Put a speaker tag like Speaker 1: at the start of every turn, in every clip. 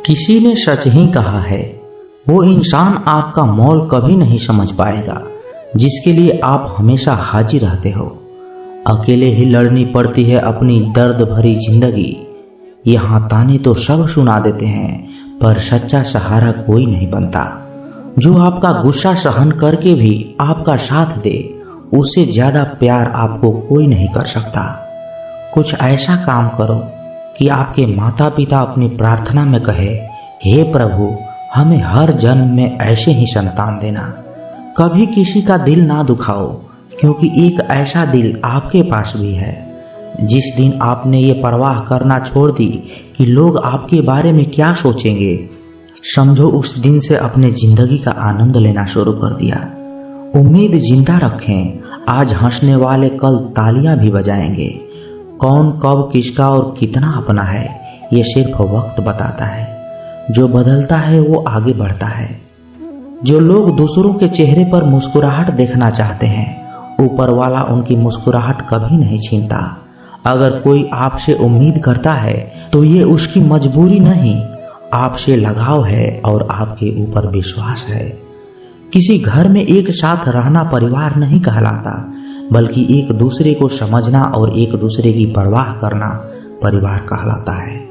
Speaker 1: किसी ने सच ही कहा है, वो इंसान आपका मोल कभी नहीं समझ पाएगा जिसके लिए आप हमेशा हाजिर रहते हो। अकेले ही लड़नी पड़ती है अपनी दर्द भरी जिंदगी। यहाँ ताने तो सब सुना देते हैं, पर सच्चा सहारा कोई नहीं बनता। जो आपका गुस्सा सहन करके भी आपका साथ दे, उससे ज्यादा प्यार आपको कोई नहीं कर सकता। कुछ ऐसा काम करो कि आपके माता पिता अपनी प्रार्थना में कहे, हे प्रभु, हमें हर जन्म में ऐसे ही संतान देना। कभी किसी का दिल ना दुखाओ, क्योंकि एक ऐसा दिल आपके पास भी है। जिस दिन आपने ये परवाह करना छोड़ दी कि लोग आपके बारे में क्या सोचेंगे, समझो उस दिन से अपने जिंदगी का आनंद लेना शुरू कर दिया। उम्मीद जिंदा रखें, आज हंसने वाले कल तालियां भी बजाएंगे। कौन कब किसका और कितना अपना है, ये सिर्फ वक्त बताता है। जो बदलता है वो आगे बढ़ता है। जो लोग दूसरों के चेहरे पर मुस्कुराहट देखना चाहते हैं, ऊपर वाला उनकी मुस्कुराहट कभी नहीं छीनता। अगर कोई आपसे उम्मीद करता है तो ये उसकी मजबूरी नहीं, आपसे लगाव है और आपके ऊपर विश्वास है। किसी घर में एक साथ रहना परिवार नहीं कहलाता, बल्कि एक दूसरे को समझना और एक दूसरे की परवाह करना परिवार कहलाता है।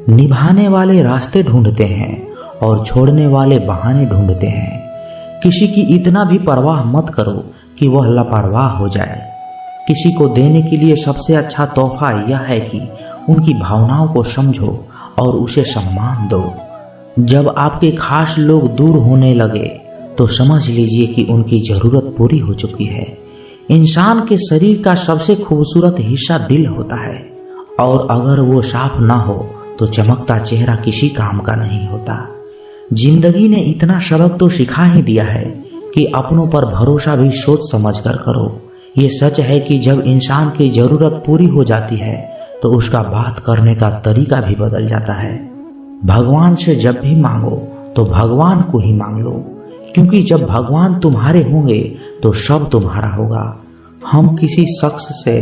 Speaker 1: निभाने वाले रास्ते ढूंढते हैं और छोड़ने वाले बहाने ढूंढते हैं। किसी की इतना भी परवाह मत करो कि वह लापरवाह हो जाए। किसी को देने के लिए सबसे अच्छा तोहफा यह है कि उनकी भावनाओं को समझो और उसे सम्मान दो। जब आपके खास लोग दूर होने लगे तो समझ लीजिए कि उनकी जरूरत पूरी हो चुकी है। इंसान के शरीर का सबसे खूबसूरत हिस्सा दिल होता है, और अगर वो साफ ना हो तो चमकता चेहरा किसी काम का नहीं होता। जिंदगी ने इतना सबक तो सिखा ही दिया है कि अपनों पर भरोसा भी सोच समझ कर करो। ये सच है कि जब इंसान की जरूरत पूरी हो जाती है तो उसका बात करने का तरीका भी बदल जाता है। भगवान से जब भी मांगो तो भगवान को ही मांग लो, क्योंकि जब भगवान तुम्हारे होंगे तो सब तुम्हारा होगा। हम किसी शख्स से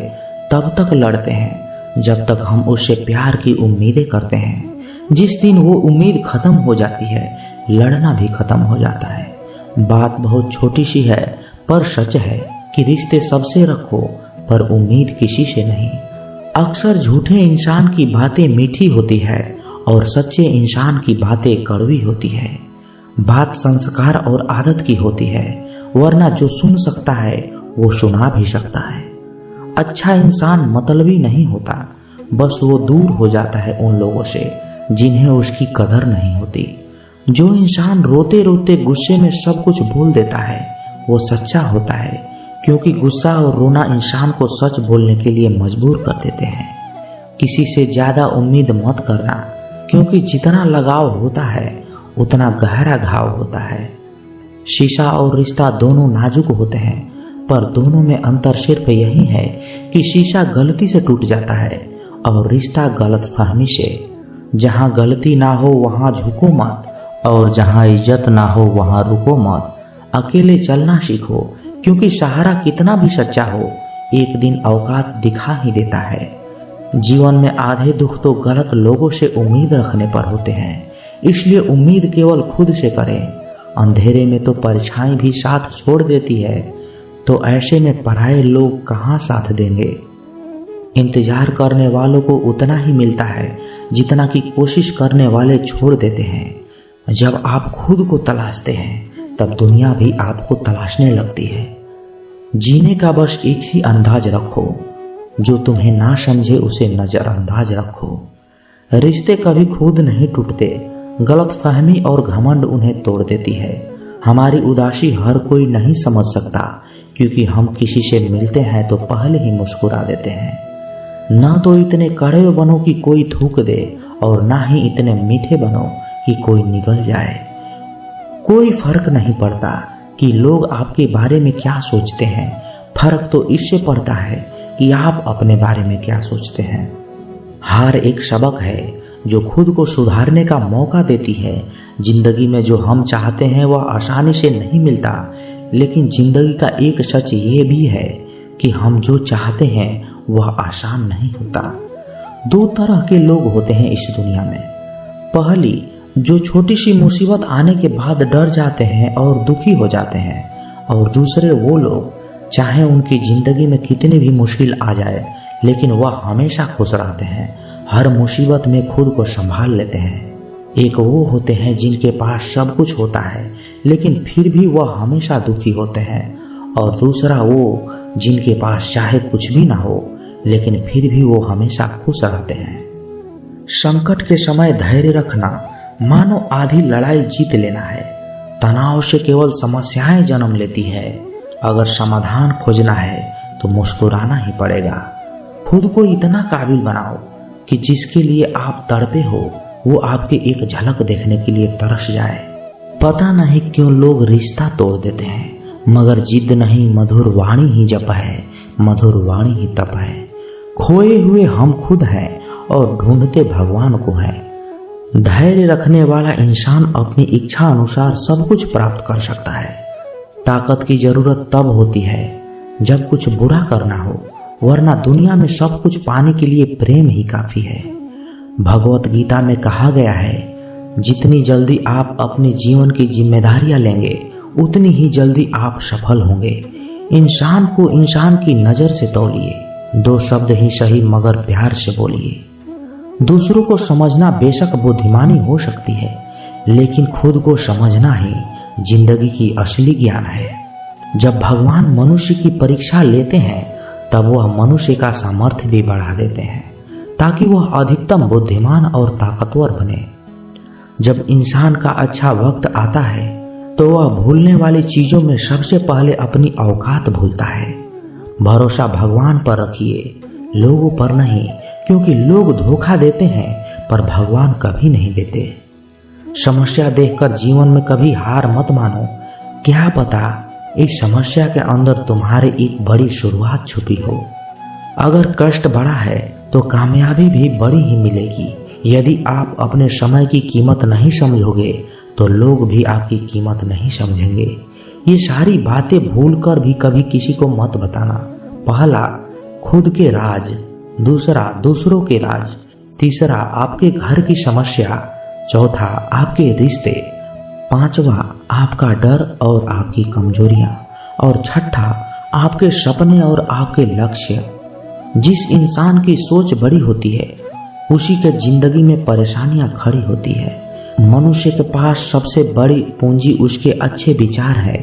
Speaker 1: तब तक लड़ते हैं जब तक हम उससे प्यार की उम्मीदें करते हैं। जिस दिन वो उम्मीद खत्म हो जाती है, लड़ना भी खत्म हो जाता है। बात बहुत छोटी सी है, पर सच है कि रिश्ते सबसे रखो, पर उम्मीद किसी से नहीं। अक्सर झूठे इंसान की बातें मीठी होती है और सच्चे इंसान की बातें कड़वी होती है। बात संस्कार और आदत की होती है, वरना जो सुन सकता है वो सुना भी सकता है। अच्छा इंसान मतलबी नहीं होता, बस वो दूर हो जाता है उन लोगों से जिन्हें उसकी कदर नहीं होती। जो इंसान रोते रोते गुस्से में सब कुछ भूल देता है, वो सच्चा होता है, क्योंकि गुस्सा और रोना इंसान को सच बोलने के लिए मजबूर कर देते हैं। किसी से ज्यादा उम्मीद मत करना, क्योंकि जितना लगाव होता है उतना गहरा घाव होता है। शीशा और रिश्ता दोनों नाजुक होते हैं, पर दोनों में अंतर सिर्फ यही है कि शीशा गलती से टूट जाता है और रिश्ता गलतफहमी से। जहाँ गलती ना हो वहाँ झुको मत, और जहाँ इज्जत ना हो वहाँ रुको मत। अकेले चलना सीखो, क्योंकि सहारा कितना भी सच्चा हो, एक दिन औकात दिखा ही देता है। जीवन में आधे दुख तो गलत लोगों से उम्मीद रखने पर होते हैं, इसलिए उम्मीद केवल खुद से करें। अंधेरे में तो परछाई भी साथ छोड़ देती है, तो ऐसे में पराये लोग कहाँ साथ देंगे। इंतजार करने वालों को उतना ही मिलता है जितना कि कोशिश करने वाले छोड़ देते हैं। जब आप खुद को तलाशते हैं तब दुनिया भी आपको तलाशने लगती है। जीने का बस एक ही अंदाज रखो, जो तुम्हें ना समझे उसे नजरअंदाज रखो। रिश्ते कभी खुद नहीं टूटते, गलतफहमी और घमंड उन्हें तोड़ देती है। हमारी उदासी हर कोई नहीं समझ सकता, क्योंकि हम किसी से मिलते हैं तो पहले ही मुस्कुरा देते हैं। ना तो इतने कड़वे बनो कि कोई थूक दे, और ना ही इतने मीठे बनो कि कोई निगल जाए। कोई फर्क नहीं पड़ता कि लोग आपके बारे में क्या सोचते हैं, फर्क तो इससे पड़ता है कि आप अपने बारे में क्या सोचते हैं। हार एक सबक है जो खुद को सुधारने का मौका देती है। जिंदगी में जो हम चाहते हैं वह आसानी से नहीं मिलता, लेकिन जिंदगी का एक सच ये भी है कि हम जो चाहते हैं वह आसान नहीं होता। दो तरह के लोग होते हैं इस दुनिया में। पहली जो छोटी सी मुसीबत आने के बाद डर जाते हैं और दुखी हो जाते हैं, और दूसरे वो लोग चाहे उनकी जिंदगी में कितनी भी मुश्किल आ जाए लेकिन वह हमेशा खुश रहते हैं, हर मुसीबत में खुद को संभाल लेते हैं। एक वो होते हैं जिनके पास सब कुछ होता है लेकिन फिर भी वह हमेशा दुखी होते हैं, और दूसरा वो जिनके पास चाहे कुछ भी ना हो लेकिन फिर भी वो हमेशा खुश रहते हैं। संकट के समय धैर्य रखना मानो आधी लड़ाई जीत लेना है। तनाव से केवल समस्याएं जन्म लेती है। अगर समाधान खोजना है तो मुस्कुराना ही पड़ेगा। खुद को इतना काबिल बनाओ कि जिसके लिए आप तड़पे हो वो आपके एक झलक देखने के लिए तरस जाए। पता नहीं क्यों लोग रिश्ता तोड़ देते हैं, मगर जिद नहीं, मधुर वाणी ही जप है, मधुर वाणी ही तप है। खोए हुए हम खुद हैं और ढूंढते भगवान को हैं। धैर्य रखने वाला इंसान अपनी इच्छा अनुसार सब कुछ प्राप्त कर सकता है। ताकत की जरूरत तब होती है जब कुछ बुरा करना हो, वरना दुनिया में सब कुछ पाने के लिए प्रेम ही काफी है। भगवत गीता में कहा गया है, जितनी जल्दी आप अपने जीवन की जिम्मेदारियां लेंगे उतनी ही जल्दी आप सफल होंगे। इंसान को इंसान की नजर से तौलिए, दो शब्द ही सही मगर प्यार से बोलिए। दूसरों को समझना बेशक बुद्धिमानी हो सकती है, लेकिन खुद को समझना ही जिंदगी की असली ज्ञान है। जब भगवान मनुष्य की परीक्षा लेते हैं तब वह मनुष्य का सामर्थ्य भी बढ़ा देते हैं ताकि वह अधिकतम बुद्धिमान और ताकतवर बने। जब इंसान का अच्छा वक्त आता है तो वह भूलने वाली चीजों में सबसे पहले अपनी औकात भूलता है। भरोसा भगवान पर रखिए, लोगों पर नहीं, क्योंकि लोग धोखा देते हैं पर भगवान कभी नहीं देते। समस्या देखकर जीवन में कभी हार मत मानो। क्या पता इस समस्या के अंदर तुम्हारी एक बड़ी शुरुआत छुपी हो। अगर कष्ट बड़ा है तो कामयाबी भी बड़ी ही मिलेगी। यदि आप अपने समय की कीमत नहीं समझोगे तो लोग भी आपकी कीमत नहीं समझेंगे। ये सारी बातें भूलकर भी कभी किसी को मत बताना। पहला, खुद के राज, दूसरा दूसरों के राज, तीसरा आपके घर की समस्या, चौथा आपके रिश्ते, पांचवा आपका डर और आपकी कमजोरियां, और छठा आपके सपने और आपके लक्ष्य। जिस इंसान की सोच बड़ी होती है उसी के जिंदगी में परेशानियां खड़ी होती है। मनुष्य के पास सबसे बड़ी पूंजी उसके अच्छे विचार है,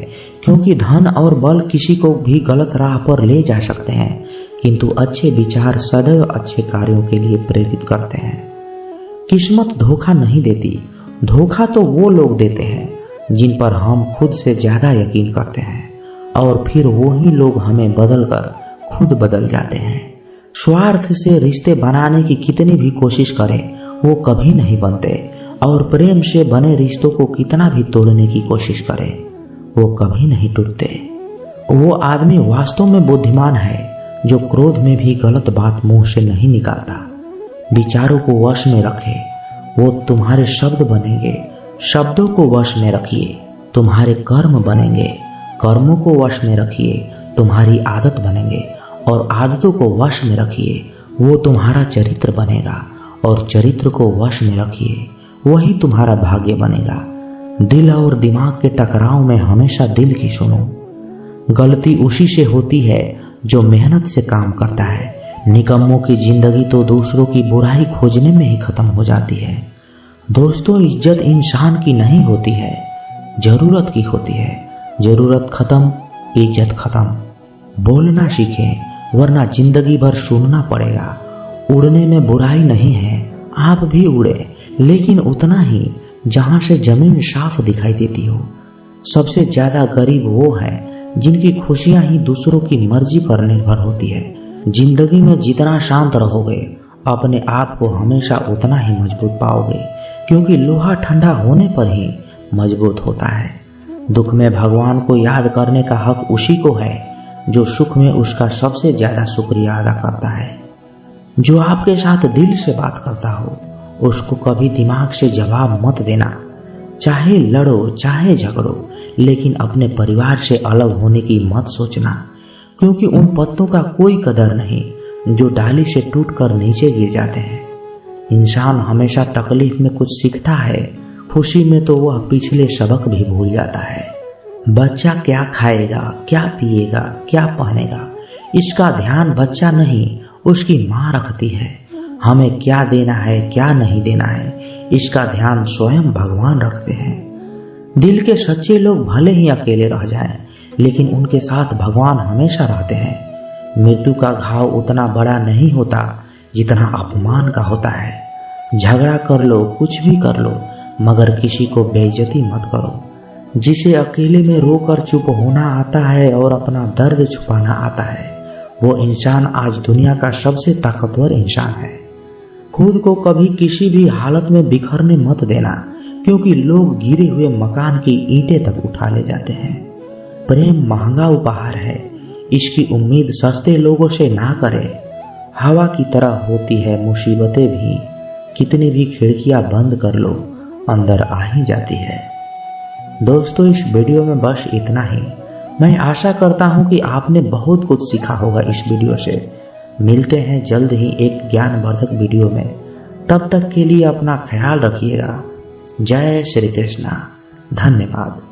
Speaker 1: क्योंकि धन और बल किसी को भी गलत राह पर ले जा सकते हैं, किंतु अच्छे विचार सदैव अच्छे कार्यों के लिए प्रेरित करते हैं। किस्मत धोखा नहीं देती, धोखा तो वो लोग देते हैं जिन पर हम खुद से ज्यादा यकीन करते हैं, और फिर वो ही लोग हमें बदलकर खुद बदल जाते हैं। स्वार्थ से रिश्ते बनाने की कितनी भी कोशिश करें वो कभी नहीं बनते, और प्रेम से बने रिश्तों को कितना भी तोड़ने की कोशिश करें वो कभी नहीं टूटते। वो आदमी वास्तव में बुद्धिमान है जो क्रोध में भी गलत बात मुंह से नहीं निकालता। विचारों को वश में रखे, वो तुम्हारे शब्द बनेंगे। शब्दों को वश में रखिए, तुम्हारे कर्म बनेंगे। कर्मों को वश में रखिए, तुम्हारी आदत बनेंगे, और आदतों को वश में रखिए, वो तुम्हारा चरित्र बनेगा, और चरित्र को वश में रखिए, वही तुम्हारा भाग्य बनेगा। दिल और दिमाग के टकराव में हमेशा दिल की सुनो। गलती उसी से होती है जो मेहनत से काम करता है। निकम्मों की जिंदगी तो दूसरों की बुराई खोजने में ही खत्म हो जाती है। दोस्तों, इज्जत इंसान की नहीं होती है, जरूरत की होती है। जरूरत खत्म, इज्जत खत्म। बोलना सीखें, वरना जिंदगी भर सुनना पड़ेगा। उड़ने में बुराई नहीं है, आप भी उड़े, लेकिन उतना ही जहां से जमीन साफ दिखाई देती हो। सबसे ज्यादा गरीब वो है जिनकी खुशियां ही दूसरों की मर्जी पर निर्भर होती है। जिंदगी में जितना शांत रहोगे अपने आप को हमेशा उतना ही मजबूत पाओगे, क्योंकि लोहा ठंडा होने पर ही मजबूत होता है। दुख में भगवान को याद करने का हक उसी को है जो सुख में उसका सबसे ज्यादा शुक्रिया अदा करता है। जो आपके साथ दिल से बात करता हो उसको कभी दिमाग से जवाब मत देना। चाहे लड़ो चाहे झगड़ो, लेकिन अपने परिवार से अलग होने की मत सोचना, क्योंकि उन पत्तों का कोई कदर नहीं जो डाली से टूटकर नीचे गिर जाते हैं। इंसान हमेशा तकलीफ में कुछ सीखता है, खुशी में तो वह पिछले सबक भी भूल जाता है। बच्चा क्या खाएगा, क्या पिएगा, क्या पहनेगा, इसका ध्यान बच्चा नहीं उसकी माँ रखती है। हमें क्या देना है, क्या नहीं देना है, इसका ध्यान स्वयं भगवान रखते हैं। दिल के सच्चे लोग भले ही अकेले रह जाएं, लेकिन उनके साथ भगवान हमेशा रहते हैं। मृत्यु का घाव उतना बड़ा नहीं होता जितना अपमान का होता है। झगड़ा कर लो, कुछ भी कर लो, मगर किसी को बेइज्जती मत करो। जिसे अकेले में रोकर चुप होना आता है और अपना दर्द छुपाना आता है, वो इंसान आज दुनिया का सबसे ताकतवर इंसान है। खुद को कभी किसी भी हालत में बिखरने मत देना, क्योंकि लोग गिरे हुए मकान की ईंटें तक उठा ले जाते हैं। प्रेम महंगा उपहार है, इसकी उम्मीद सस्ते लोगों से ना करें। हवा की तरह होती है मुसीबतें भी, कितनी भी खिड़कियां बंद कर लो अंदर आ ही जाती है। दोस्तों, इस वीडियो में बस इतना ही। मैं आशा करता हूं कि आपने बहुत कुछ सीखा होगा इस वीडियो से। मिलते हैं जल्द ही एक ज्ञानवर्धक वीडियो में। तब तक के लिए अपना ख्याल रखिएगा। जय श्री कृष्णा। धन्यवाद।